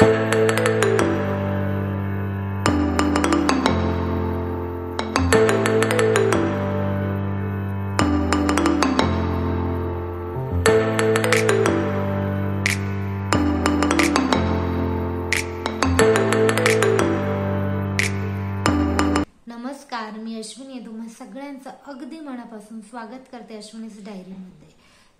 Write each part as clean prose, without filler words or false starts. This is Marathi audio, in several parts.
नमस्कार, मी अश्विनी. तुम्हा सगळ्यांचं अगदी मनापासून स्वागत करते अश्विनीज डायरीमध्ये.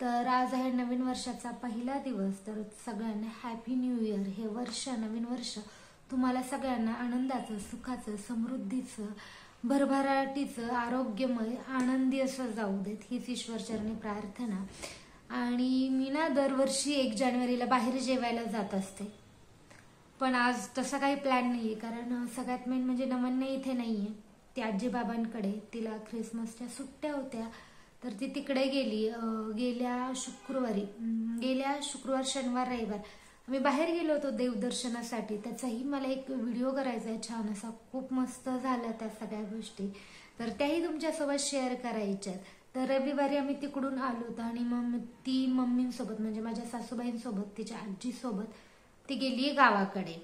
तर आज आहे नवीन वर्षाचा पहिला दिवस. तर सगळ्यांना हॅपी न्यू इयर. हे वर्ष, नवीन वर्ष तुम्हाला सगळ्यांना आनंदाचं, सुखाचं, समृद्धीचं, भरभराटीचं, आरोग्यमय, आनंदी असं जाऊ देत, हीच ईश्वरचरणी प्रार्थना. आणि मी ना दरवर्षी 1 जानेवारीला बाहेर जेवायला जात असते, पण आज तसा काही प्लॅन नाहीये. कारण सगळ्यात मेन म्हणजे नवन्या इथे नाहीये, ती आजी बाबांकडे. तिला ख्रिसमसच्या सुट्ट्या होत्या, तर ती तिकडे गेली. गेल्या शुक्रवार, शनिवार, रविवार आम्ही बाहेर गेलो होतो देवदर्शनासाठी. त्याचाही मला एक व्हिडिओ करायचा आहे छान असा. खूप मस्त झाला त्या सगळ्या गोष्टी, तर त्याही तुमच्यासोबत शेअर करायच्यात. तर रविवारी आम्ही तिकडून आलो होतो आणि मग ती मम्मींसोबत म्हणजे माझ्या सासूबाईंसोबत, तिच्या आजीसोबत ती गेली गावाकडे.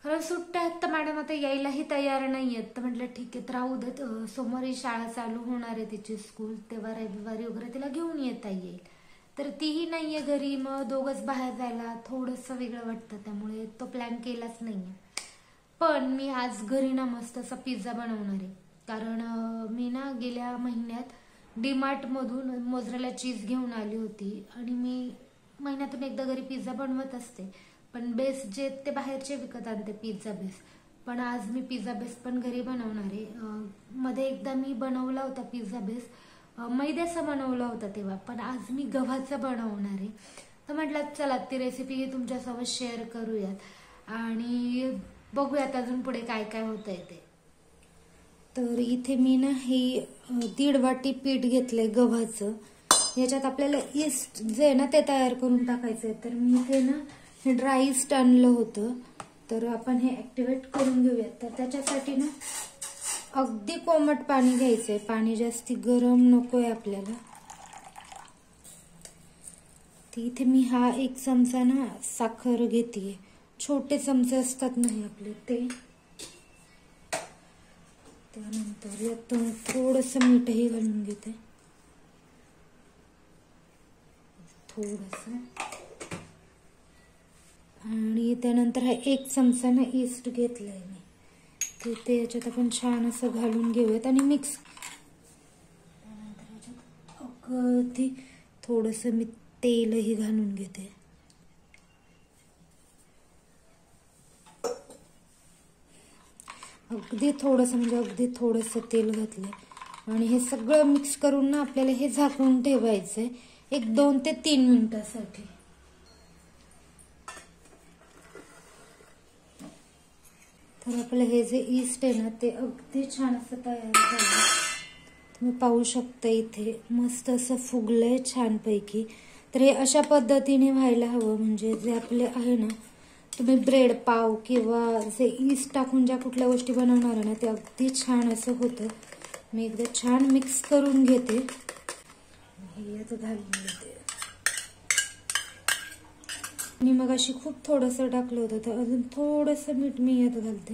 खरं सुट्ट्या आहेत तर मॅडम आता यायलाही तयार नाही आहेत. तर म्हटलं ठीक आहे, राहू देत, सोमवारी शाळा चालू होणार आहे तिची स्कूल, तेव्हा रविवारी वगैरे तिला घेऊन येता येईल. तर तीही नाहीये घरी, मग दोघंच बाहेर जायला थोडंसं वेगळं वाटतं, त्यामुळे तो प्लॅन केलाच नाहीये. पण मी आज घरी ना मस्त असा पिझ्झा बनवणार आहे. कारण मी ना गेल्या महिन्यात डीमार्ट मधून मोझरेला चीज घेऊन आली होती आणि मी महिन्यातून एकदा घरी पिझ्झा बनवत असते. पण बेस जे ते बाहेरचे विकत आणते पिझ्झा बेस, पण आज मी पिझ्झा बेस पण घरी बनवणार आहे. मध्ये एकदा मी बनवला होता पिझ्झा बेस, मैद्याचा बनवला होता तेव्हा, पण आज मी गव्हाचा बनवणार आहे. तर म्हटलं चला ती रेसिपी तुमच्यासोबत शेअर करूयात आणि बघूयात अजून पुढे काय काय होतंय ते. तर इथे मी ना ही 1.5 वाटी पीठ घेतलंय गव्हाचं. याच्यात आपल्याला ईस्ट जे आहे ना ते तयार करून टाकायचंय. तर मी इथे ना हे ड्राय ईस्ट आणलं होतं, तर आपण हे ऍक्टिव्हेट करून घेऊयात. तर त्याच्यासाठी ना अगदी कोमट पाणी घ्यायचंय, पाणी जास्ती गरम नकोय आपल्याला. इथे मी हा 1 चमचा ना साखर घेतेय, छोटे चमचे असतात नाही आपले ते. त्यानंतर यात थोडंसं मीठही घालून घेते, थोडंसं. आणि त्यानंतर हा 1 चमचा ना ईस्ट घेतलाय मी, ते याच्यात आपण छान असं घालून घेऊयात आणि मिक्स. त्यानंतर याच्यात अगदी थोडंसं मी तेलही घालून घेते. अगदी थोडंसं म्हणजे अगदी थोडंसं तेल घातलंय आणि हे सगळं मिक्स करून ना आपल्याला हे झाकून ठेवायचंय एक 2 ते 3 मिनिटासाठी. तर आपलं हे जे ईस्ट आहे ना ते अगदी छान असं तयार झालं. तुम्ही पाहू शकता इथे मस्त असं फुगलंय छानपैकी. तर हे अशा पद्धतीने व्हायला हवं, म्हणजे जे आपले आहे ना, तुम्ही ब्रेड, पाव किंवा जे ईस्ट टाकून ज्या कुठल्या गोष्टी बनवणार आहे ना ते अगदी छान असं होतं. मी एकदा छान मिक्स करून घेते, हे यात घालून घेते. मी मग अशी खूप थोडंसं टाकलं होतं, तर अजून थोडंसं मीठ मी यात घालते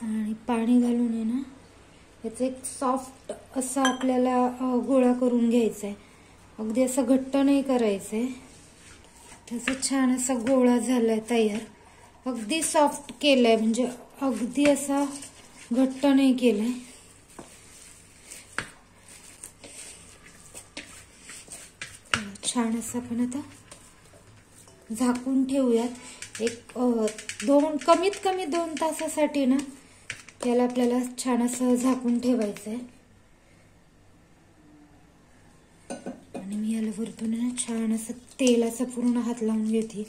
आणि पाणी घालून आहे ना याचं एक सॉफ्ट असा आपल्याला गोळा करून घ्यायचा आहे. अगदी असं घट्ट नाही करायचंय. त्याचा छान असा गोळा झालाय तयार. अगदी सॉफ्ट केलाय, म्हणजे अगदी असा घट्ट नाही केलाय. छान असं आपण आता झाकून ठेवूयात एक कमीत कमी 2 तासासाठी ना. याला आपल्याला छान असं झाकून ठेवायचंय आणि मी याला वरतून ना छान असं तेलाचा पूर्ण हात लावून घेते.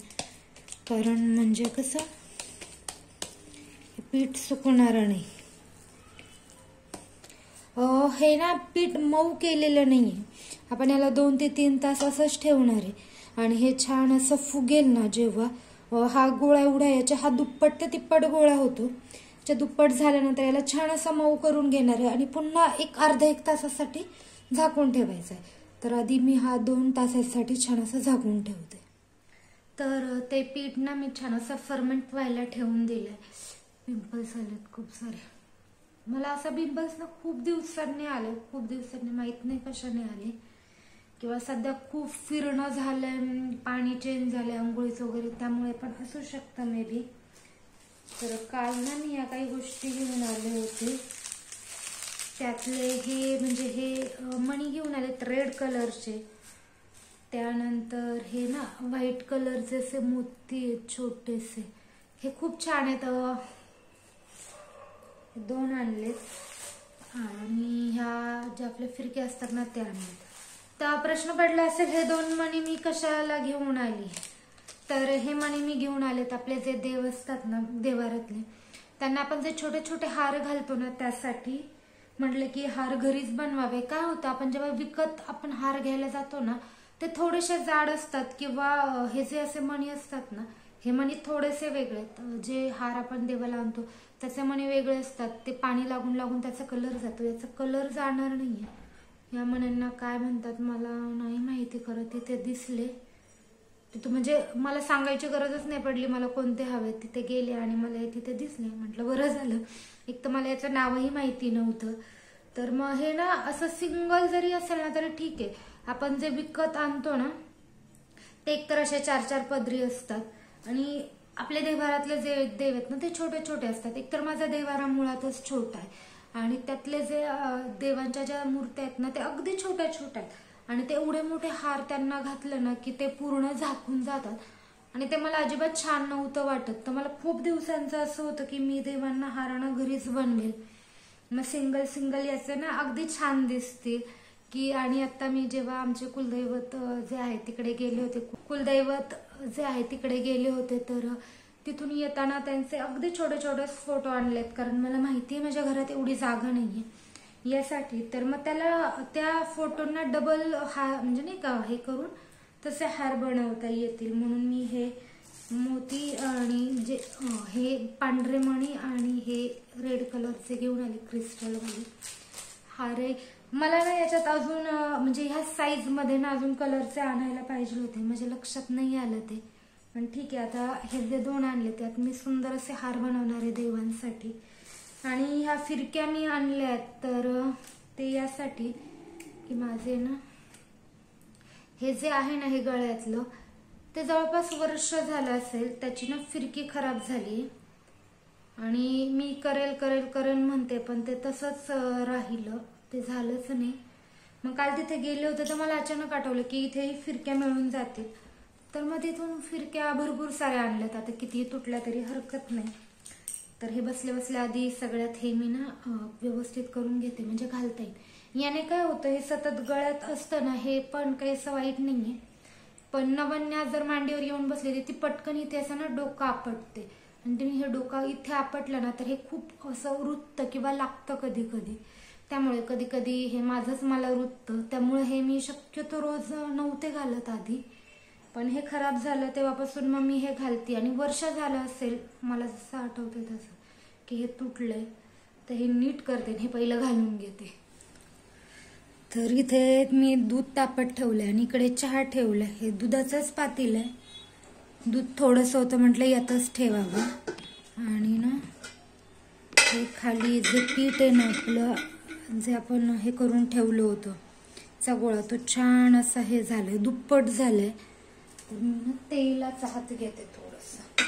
कारण म्हणजे कसं पीठ सुकणार नाही. हे ना पीठ मऊ केलेलं नाहीये, आपण याला 2 ते 3 तास असंच ठेवणार आहे. आणि हे छान असं फुगेल ना जेव्हा हा गोळा एवढा याच्या हा दुप्पट ते तिप्पट गोळा होतो. दुप्पट झाल्यानंतर याला छान असं मऊ करून घेणार आहे आणि पुन्हा एक अर्धा 1 तासासाठी झाकून ठेवायचं आहे. तर आधी मी हा 2 तासासाठी छान असं झाकून ठेवते. तर ते पीठ ना मी छान असं फर्मेंट व्हायला ठेवून दिलंय. पिंपल्स आलेत खूप सारे. मला असा पिंपल्स ना खूप दिवसांनी आले, खूप दिवसांनी, माहित नाही कशाने आले, किंवा सध्या खूप फिरणं झालंय, पाणी चेंज झालंय आंघोळीचं वगैरे, त्यामुळे पण असू शकतं मे बी. तर काल ना मी या काही गोष्टी घेऊन आले होते. त्यातले हे म्हणजे हे मणी घेऊन आलेत रेड कलरचे. त्यानंतर हे ना व्हाईट कलरचे असे मोती आहेत छोटेसे, हे खूप छान आहेत. 2 आणलेत. आणि ह्या ज्या आपल्या फिरक्या असतात ना त्या आणलेत. तर प्रश्न पडला असेल हे 2 मणी मी कशाला घेऊन आली. तर हे मणी मी घेऊन आलेत आपले जे देव असतात ना देवारातले, त्यांना आपण जे छोटे छोटे हार घालतो ना त्यासाठी म्हटलं की हार घरीच बनवावे. काय होतं, आपण जेव्हा विकत आपण हार घ्यायला जातो ना ते थोडेसे जाड असतात, किंवा हे जे असे मणी असतात ना हे मणी थोडेसे वेगळे आहेत. जे हार आपण देवाला आणतो त्याचे मणी वेगळे असतात, ते पाणी लागून लागून त्याचा कलर जातो. याचा कलर जाणार नाहीये. या मण्यांना काय म्हणतात मला नाही माहिती, खरं तिथे दिसले तिथं, म्हणजे मला सांगायची गरजच नाही पडली मला कोणते हवे. तिथे गेले आणि मला हे तिथे दिसले. म्हटलं बरं झालं, एक तर मला याचं नावही माहिती नव्हतं. तर मग हे ना असं सिंगल जरी असेल ना तरी ठीक आहे. आपण जे विकत आणतो ना ते एकतर असे 4-4 पदरी असतात, आणि आपल्या देवारातले जे देव आहेत ना ते छोटे छोटे असतात. एकतर माझा देवारा मुळातच छोटा आहे, आणि त्यातले जे देवांच्या ज्या मूर्त्या आहेत ना ते अगदी छोट्या छोट्या आहेत, आणि ते एवढे मोठे हार त्यांना घातलं ना की ते पूर्ण झाकून जातात, आणि ते मला अजिबात छान नव्हतं वाटत. तर मला खूप दिवसांचं असं होतं की मी देवांना हारांना घरीच बनवेल, मग सिंगल सिंगल याचे ना अगदी छान दिसतील की. आणि आता मी जेव्हा आमचे कुलदैवत जे आहे तिकडे गेले होते, कुलदैवत जे आहे तिकडे गेले होते, तर तिथून येताना त्यांचे अगदी छोटे छोटे फोटो आणलेत, कारण मला माहिती आहे माझ्या घरात एवढी जागा नाहीये यासाठी. तर मग त्याला त्या फोटोंना डबल हार म्हणजे नाही का हे करून तसे हार बनवता येतील, म्हणून मी हे मोती आणि जे हे पांढरे मणी आणि हे रेड कलरचे घेऊन आले क्रिस्टल वाले हार आहे. मला ना याच्यात अजून म्हणजे ह्या साईज मध्ये ना अजून कलरचे आणायला पाहिजे होते, माझ्या लक्षात नाही आलं ते, पण ठीक आहे. आता हे जे 2 आणले त्यात मी सुंदर असे हार बनवणार आहे देवांसाठी. आणि ह्या फिरक्या मी आणल्यात तर ते यासाठी की माझे ना हे जे आहे ना हे गळ्यातलं ते जवळपास वर्ष झालं असेल, त्याची ना फिरकी खराब झाली, आणि मी करेल करेल करेल म्हणते पण ते तसंच राहिलं, ते झालंच नाही. मग काल तिथे गेले होते तर मला अचानक आठवलं की इथेही फिरक्या मिळून जातील, तर मग तिथून फिरक्या भरपूर साऱ्या आणल्यात. आता किती तुटल्या तरी हरकत नाही. तर हे बसल्या बसल्या आधी सगळ्यात हे मी ना व्यवस्थित करून घेते, म्हणजे घालता येईल. याने काय होतं, हे सतत गळ्यात असतं ना हे पण काही असं वाईट नाहीये, पण नवन्या जर मांडीवर येऊन बसलेली ती पटकन इथे असं ना डोकं आपटते, आणि तुम्ही हे डोकं इथे आपटलं ना तर हे खूप असं रुततं किंवा लागतं कधी कधी. त्यामुळे कधी कधी हे माझंच मला रुततं, त्यामुळे हे मी शक्यतो रोज नव्हते घालत आधी, पण हे खराब झालं तेव्हापासून मग मी हे घालते. आणि वर्ष झालं असेल मला जसं आठवतंय तसं की हे तुटलंय, तर हे नीट करते, हे पहिलं घालून घेते. तर इथे मी दूध तापत ठेवलंय आणि इकडे चहा ठेवलाय. हे दुधाचंच पातील आहे, दूध थोडंसं होतं म्हटलं यातच ठेवावं. आणि ना हे खाली जे पीठ आहे ना आपलं जे आपण हे करून ठेवलं होतं चा गोळा, तो छान असा हे झालंय, दुप्पट झालंय. तर मी ना तेलाचा हात घेते थोडंसं,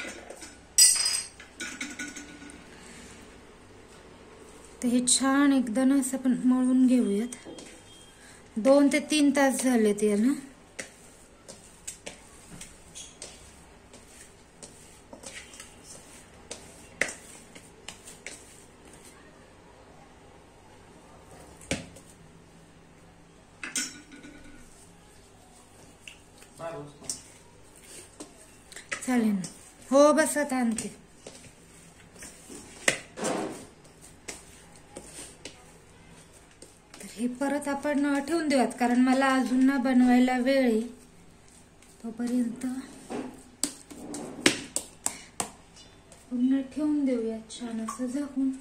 तर हे छान एकदा ना असं आपण मळून घेऊयात. 2 ते 3 तास झालेत याला. चालेल, हो बसत आणते. तर हे परत आपण ठेवून देऊयात, कारण मला अजून ना बनवायला वेळ आहे. तोपर्यंत पूर्ण ठेवून देऊयात छान असं झाकून.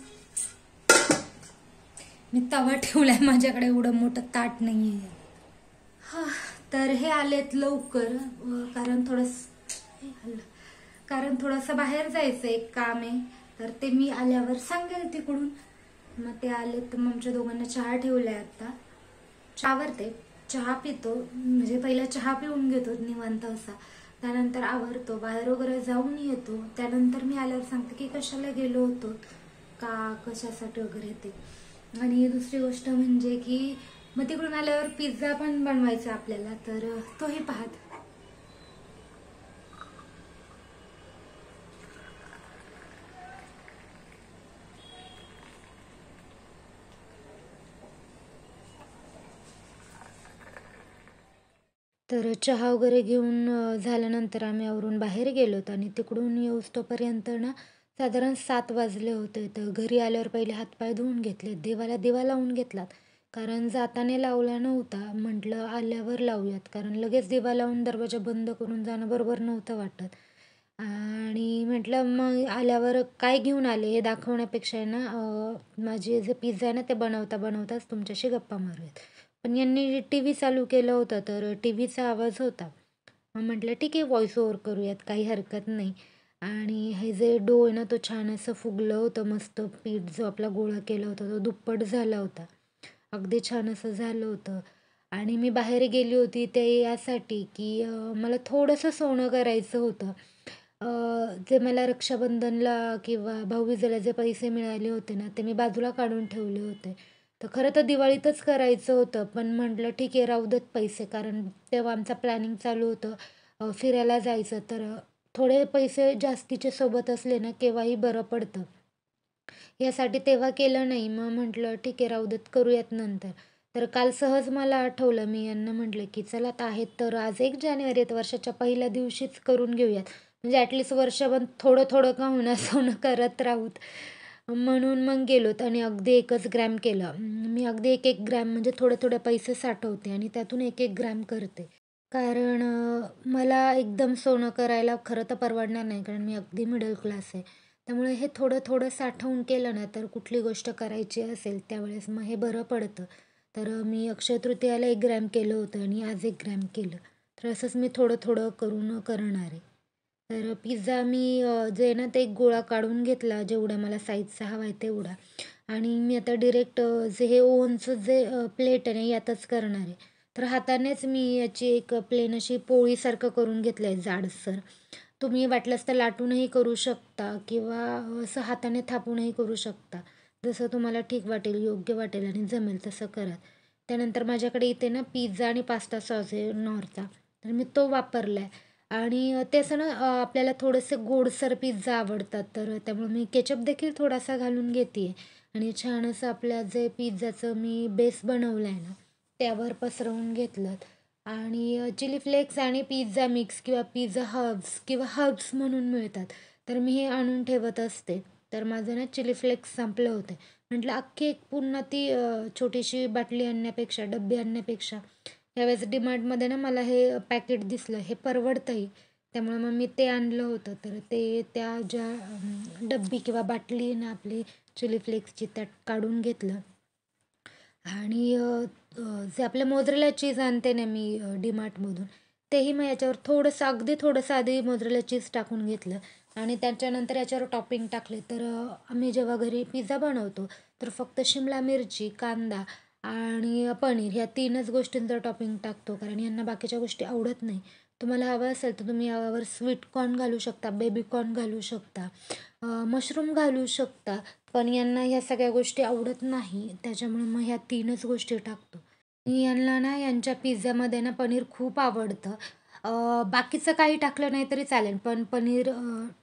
मी तवा ठेवलाय, माझ्याकडे एवढं मोठं ताट नाहीये. हा, तर हे आलेत लवकर कारण कारण थोडंसं बाहेर जायचं एक काम आहे, तर ते मी आल्यावर सांगेल तिकडून. मग ते आले तर मग आमच्या दोघांना चहा ठेवलाय आता. आवरते, चहा पितो, म्हणजे पहिला चहा पिऊन घेतो निवांत असा, त्यानंतर आवरतो, बाहेर वगैरे जाऊन येतो, त्यानंतर मी आल्यावर सांगते की कशाला गेलो होतो, का कशासाठी वगैरे ते. आणि दुसरी गोष्ट म्हणजे की मग तिकडून आल्यावर पिझ्झा पण बनवायचा आपल्याला, तर तोही पाहत. तर चहा वगैरे घेऊन झाल्यानंतर आम्ही आवरून बाहेर गेलोत आणि तिकडून येऊस्तोपर्यंत ना साधारण 7 वाजले होते. तर घरी आल्यावर पहिले हातपाय धुवून घेतले, देवाला दिवा लावून घेतलात, कारण जाताना लावला नव्हता. म्हटलं आल्यावर लावूयात, कारण लगेच दिवा लावून दरवाजा बंद करून जाणं बरोबर नव्हतं वाटत. आणि म्हटलं मग आल्यावर काय घेऊन आले हे दाखवण्यापेक्षा आहे ना माझे जे पिझ्झा आहे ना ते बनवता बनवताच तुमच्याशी गप्पा मारूयात. पण यांनी टी व्ही चालू केलं होतं, तर टी व्हीचा आवाज होता. मग म्हटलं ठीक आहे, व्हॉइस ओव्हर करूयात, काही हरकत नाही. आणि हे जे डो आहे ना तो छान असं फुगलं होतं, मस्त पीठ जो आपला गोळा केला होता तो दुप्पट झाला होता, अगदी छान असं झालं होतं. आणि मी बाहेर गेली होती ते यासाठी की मला थोडंसं सोनं करायचं होतं. अ, जे मला रक्षाबंधनला किंवा भाऊबीजेला जे पैसे मिळाले होते ना ते मी बाजूला काढून ठेवले होते. तर खरं तर दिवाळीतच करायचं होतं, पण म्हटलं ठीक आहे राहू देत पैसे, कारण तेव्हा आमचं प्लॅनिंग चालू होतं फिरायला जायचं. तर थोडे पैसे जास्तीचे सोबत असले ना केव्हाही बरं पडतं. यासाठी तेव्हा केलं नाही. मग म्हटलं ठीक आहे राहू देत, करूयात नंतर. तर काल सहज मला आठवलं, मी यांना म्हटलं की चला आता आहेत तर आज 1 जानेवारी आहे, वर्षाच्या पहिल्या दिवशीच करून घेऊयात. म्हणजे ॲटलीस्ट वर्षभर थोडं थोडं का होईना सोनं करत राहूत. म्हणून मग गेलोत आणि अगदी 1च ग्रॅम केलं. मी अगदी 1-1 ग्रॅम म्हणजे थोडे थोडे पैसे साठवते आणि त्यातून 1-1 ग्रॅम करते. कारण मला एकदम सोनं करायला खरं तर परवडणार नाही, कारण मी अगदी मिडल क्लास आहे. त्यामुळे हे थोडं थोडं साठवून केलं ना तर कुठली गोष्ट करायची असेल त्यावेळेस मग हे बरं पडतं. तर मी अक्षय तृतीयाला 1 ग्रॅम केलं होतं आणि आज 1 ग्रॅम केलं. तर असंच मी थोडं थोडं करून करणार आहे. तर पिझ्झा मी जे आहे ना ते एक गोळा काढून घेतला, जेवढा मला साईजचा हवा आहे तेवढा. आणि मी आता डिरेक्ट जे हे ओव्हनचं जे प्लेट आहे ना यातच करणार आहे. तर हातानेच मी याची एक प्लेन अशी पोळीसारखं करून घेतलं आहे जाडसर. तुम्ही वाटलंच तर लाटूनही करू शकता किंवा असं हाताने थापूनही करू शकता. जसं तुम्हाला ठीक वाटेल, योग्य वाटेल आणि जमेल तसं करा. त्यानंतर माझ्याकडे इथे ना पिझ्झा आणि पास्ता सॉस आहे नॉरचा, तर मी तो वापरला आहे. आणि ते असं ना आपल्याला थोडंसं गोडसर पिझ्झा आवडतात, तर त्यामुळे मी केचप देखील थोडासा घालून घेते आहे. आणि छान असं आपल्या जे पिझ्झाचं मी बेस बनवला आहे ना त्यावर पसरवून घेतलं. आणि चिली फ्लेक्स आणि पिझ्झा मिक्स किंवा पिझ्झा हर्ब्स किंवा हर्ब्स म्हणून मिळतात, तर मी हे आणून ठेवत असते. तर माझं ना चिली फ्लेक्स संपले होते. म्हटलं अख्खी एक पुन्हा ती छोटीशी बाटली आणण्यापेक्षा, डब्बी आणण्यापेक्षा यावेळेस डीमार्टमध्ये ना मला हे पॅकेट दिसलं, हे परवडतंही. त्यामुळे मग मी ते आणलं होतं. तर ते त्या ज्या डब्बी किंवा बाटली आहे ना आपली चिली फ्लेक्सची त्यात काढून घेतलं. आणि जे आपलं मोझरेला चीज आणते ना मी डीमार्टमधून, तेही मग याच्यावर थोडंसं, अगदी थोडंसं आधी मोझरेला चीज टाकून घेतलं आणि त्याच्यानंतर याच्यावर टॉपिंग टाकले. तर आम्ही जेव्हा घरी पिझ्झा बनवतो तर फक्त शिमला मिरची, कांदा आणि पनीर ह्या 3च गोष्टींचं टॉपिंग टाकतो, कारण यांना बाकीच्या गोष्टी आवडत नाही. तुम्हाला हवं असेल तर तुम्ही यावर स्वीट कॉर्न घालू शकता, बेबी कॉर्न घालू शकता, मशरूम घालू शकता. पण यांना ह्या सगळ्या गोष्टी आवडत नाही, त्याच्यामुळे मग ह्या 3च गोष्टी टाकतो. आणि यांना ना यांच्या पिझ्झामध्ये ना पनीर खूप आवडतं. बाकीचं काही टाकलं नाही तरी चालेल, पण पनीर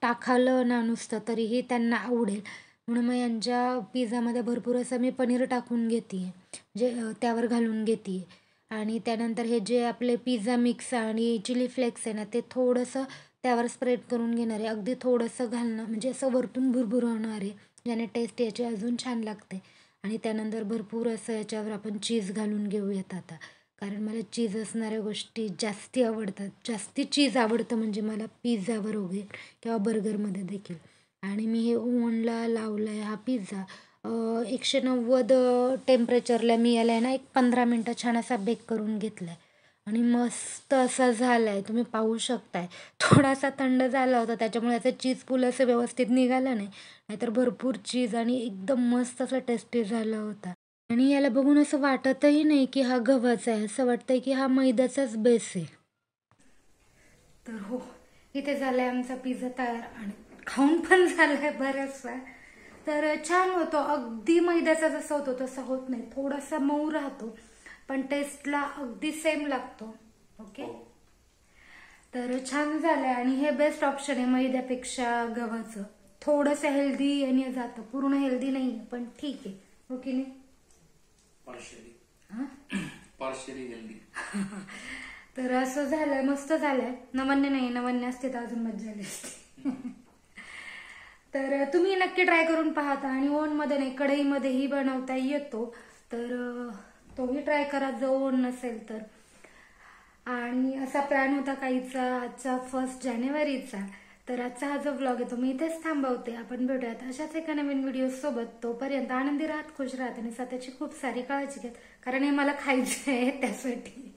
टाकलं ना नुसतं तरीही त्यांना आवडेल. म्हणून मग यांच्या पिझ्झामध्ये भरपूर असं मी पनीर टाकून घेते आहे, जे त्यावर घालून घेते आहे. आणि त्यानंतर हे जे आपले पिझ्झा मिक्स आणि चिली फ्लेक्स आहे ना ते थोडंसं त्यावर स्प्रेड करून घेणार आहे. अगदी थोडंसं घालणं म्हणजे असं वरतून भुरभुरवणार आहे, ज्याने टेस्ट याची अजून छान लागते. आणि त्यानंतर भरपूर असं याच्यावर आपण चीज घालून घेऊयात आता, कारण मला चीज असणाऱ्या गोष्टी जास्ती आवडतात. जास्ती चीज आवडतं म्हणजे मला पिझ्झावर वगैरे किंवा बर्गरमध्ये देखील. आणि मी हे ओव्हनला लावला आहे हा पिझ्झा 190 टेम्परेचरला मी याला आहे ना एक 15 मिनटं छान असा बेक करून घेतला आहे. आणि मस्त असा झालाय, तुम्ही पाहू शकताय. थोडासा थंड झाला होता त्याच्यामुळे असं चीज पूल असं व्यवस्थित निघालं नाही, नाहीतर भरपूर चीज आणि एकदम मस्त असं टेस्टी झाला होता. आणि याला बघून असं वाटतही नाही की हा गव्हाचा आहे, असं वाटतंय की हा मैद्याचाच बेस आहे. तर हो, इथे झालाय आमचा पिझ्झा तयार आणि खाऊन पण झालाय बऱ्याचसा. तर छान होतो, अगदी मैद्याचा जसा होतो तसा होत नाही, थोडासा मऊ राहतो पण टेस्टला अगदी सेम लागतो. ओके, तर छान झालंय आणि हे बेस्ट ऑप्शन आहे मैद्यापेक्षा गव्हाचं. थोडंसं हेल्दी आणि जातं, पूर्ण हेल्दी नाही पण ठीक आहे. ओके नाही, पार्शली हेल्दी. तर असं झालंय, मस्त झालंय. नवन्य नाही, नवन्य असते तर अजून मजा आली असते. तर तुम्ही नक्की ट्राय करून पाहता आणि ओव्हन मध्ये नाही कढईमध्येही बनवता येतो, तर तोही ट्राय करा जो ओव्हन नसेल तर. आणि असा प्लॅन होता काहीचा आजचा 1 जानेवारीचा. तर आजचा हा जो व्लॉग आहे तो मी इथेच थांबवते. आपण भेटूयात अशाच एका नवीन व्हिडिओ सोबत. तोपर्यंत आनंदी राहत, खुश राहत आणि स्वतःची खूप सारी काळजी घ्या, कारण हे मला खायचं आहे त्यासाठी.